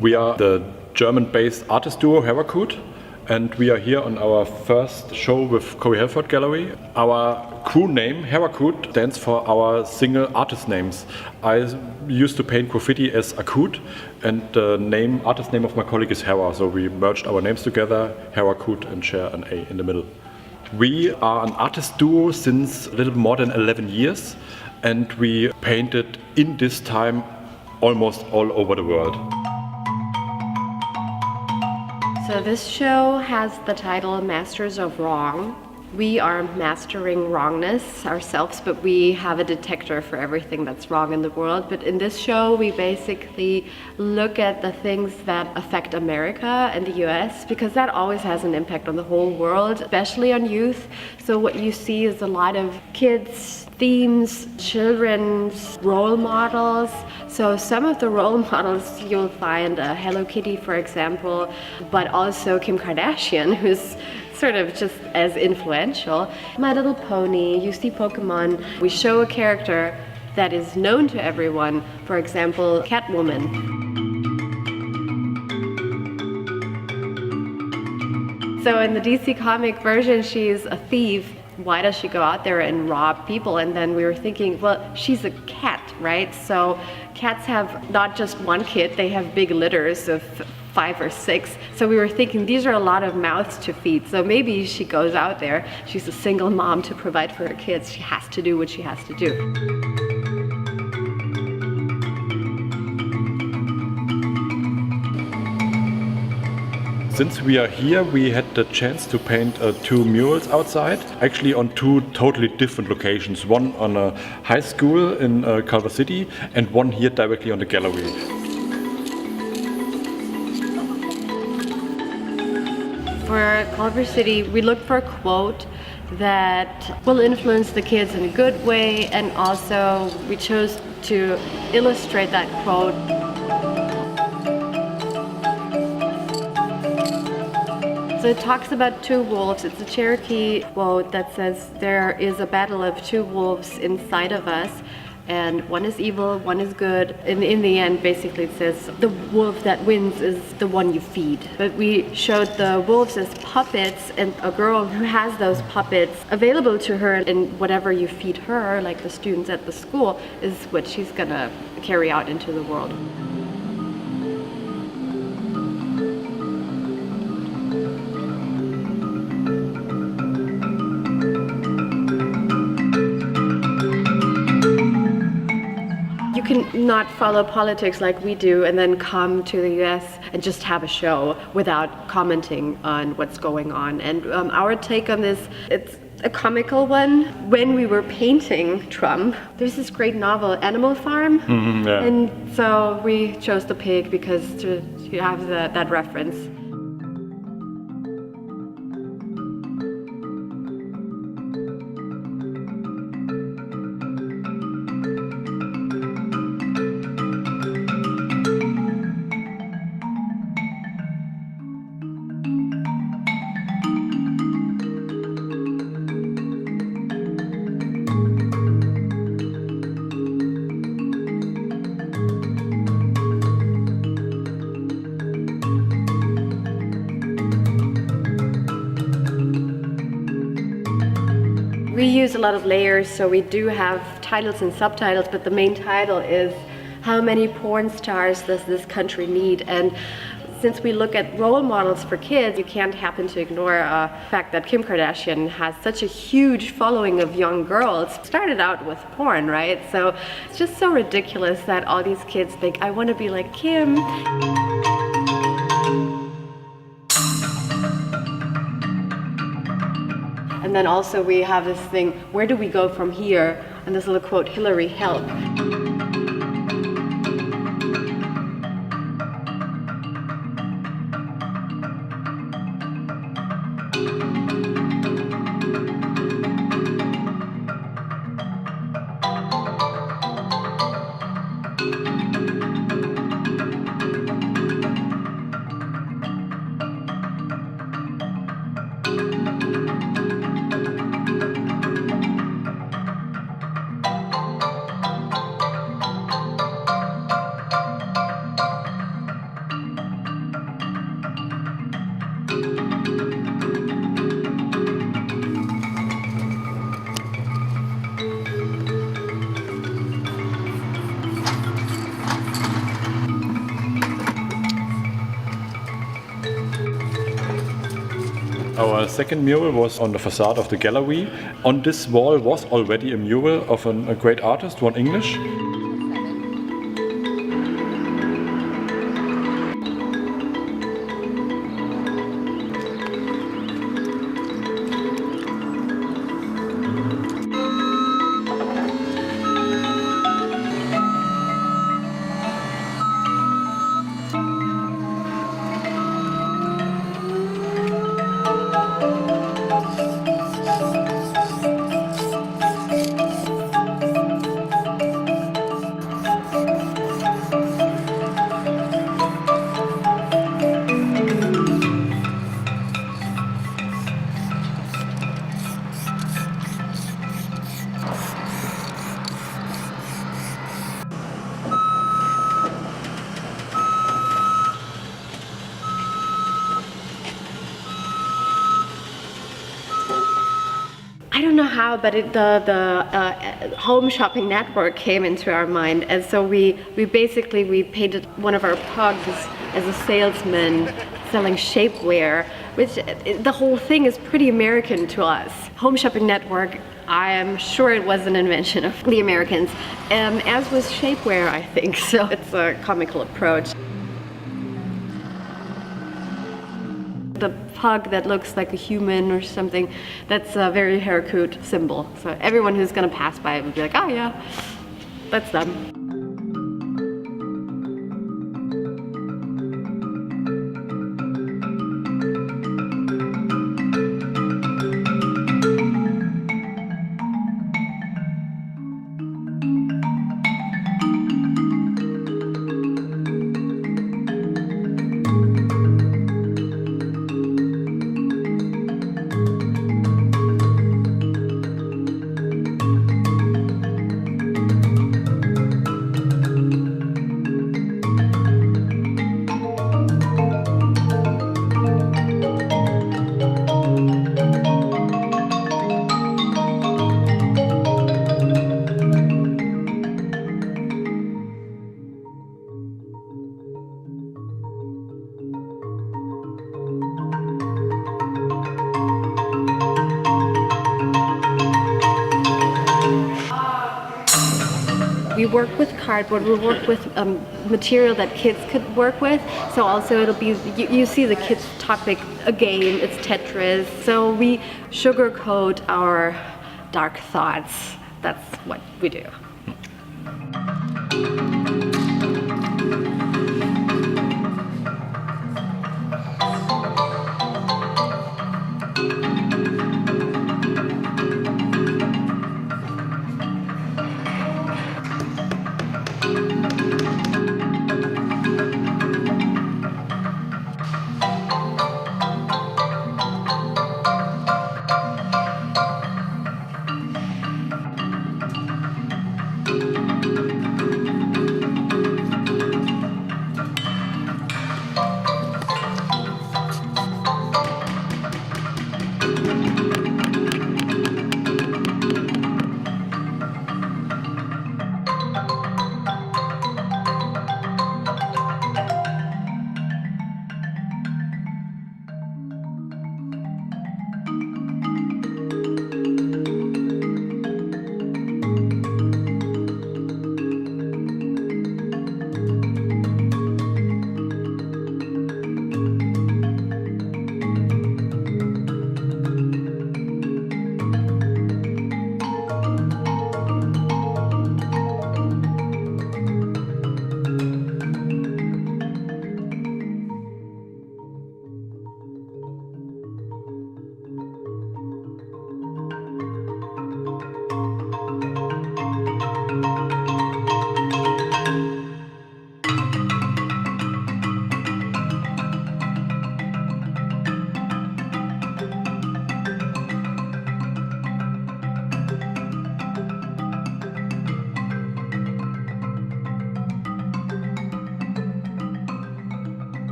We are the German-based artist duo HERAKUT, and we are here on our first show with Corey Helford Gallery. Our crew name, HERAKUT, stands for our single artist names. I used to paint graffiti as AKUT, and the artist name of my colleague is Hera, so we merged our names together, HERAKUT, and share an A in the middle. We are an artist duo since a little more than 11 years, and we painted in this time almost all over the world. So this show has the title Masters of Wrong. We are mastering wrongness ourselves, but we have a detector for everything that's wrong in the world. But in this show, we basically look at the things that affect America and the US, because that always has an impact on the whole world, especially on youth. So what you see is a lot of kids' themes, children's role models. So some of the role models you'll find Hello Kitty, for example, but also Kim Kardashian, who's sort of just as influential. My Little Pony, you see Pokemon. We show a character that is known to everyone, for example, Catwoman. So in the DC comic version, she's a thief. Why does she go out there and rob people? And then we were thinking, well, she's a cat, right? So cats have not just one kid, they have big litters of 5 or 6. So we were thinking these are a lot of mouths to feed. So maybe she goes out there, she's a single mom to provide for her kids. She has to do what she has to do. Since we are here, we had the chance to paint 2 murals outside, actually on 2 totally different locations. One on a high school in Culver City and one here directly on the gallery. For Culver City, we looked for a quote that will influence the kids in a good way, and also we chose to illustrate that quote. So it talks about 2 wolves. It's a Cherokee quote that says, there is a battle of 2 wolves inside of us, and one is evil, one is good. And in the end, basically it says, the wolf that wins is the one you feed. But we showed the wolves as puppets, and a girl who has those puppets available to her, and whatever you feed her, like the students at the school, is what she's gonna carry out into the world. You can not follow politics like we do and then come to the US and just have a show without commenting on what's going on. And our take on this, it's a comical one. When we were painting Trump, there's this great novel, Animal Farm. Yeah. And so we chose the pig because to have that reference. We use a lot of layers, so we do have titles and subtitles, but the main title is How Many Porn Stars Does This Country Need? And since we look at role models for kids, you can't happen to ignore the fact that Kim Kardashian has such a huge following of young girls. Started out with porn, right? So it's just so ridiculous that all these kids think, I want to be like Kim. And then also we have this thing, where do we go from here? And this little quote, Hillary, help. Our second mural was on the facade of the gallery. On this wall was already a mural of a great artist, one English. I don't know how, but the home shopping network came into our mind, and so we painted one of our pugs as a salesman selling shapewear, which the whole thing is pretty American to us. Home shopping network, I am sure it was an invention of the Americans, as was shapewear, I think, so it's a comical approach. The pug that looks like a human or something, that's a very HERAKUT symbol. So everyone who's gonna pass by would be like, oh yeah, that's them. We work with cardboard, we work with material that kids could work with. So also it'll be, you see the kids' topic, a game, it's Tetris. So we sugarcoat our dark thoughts. That's what we do.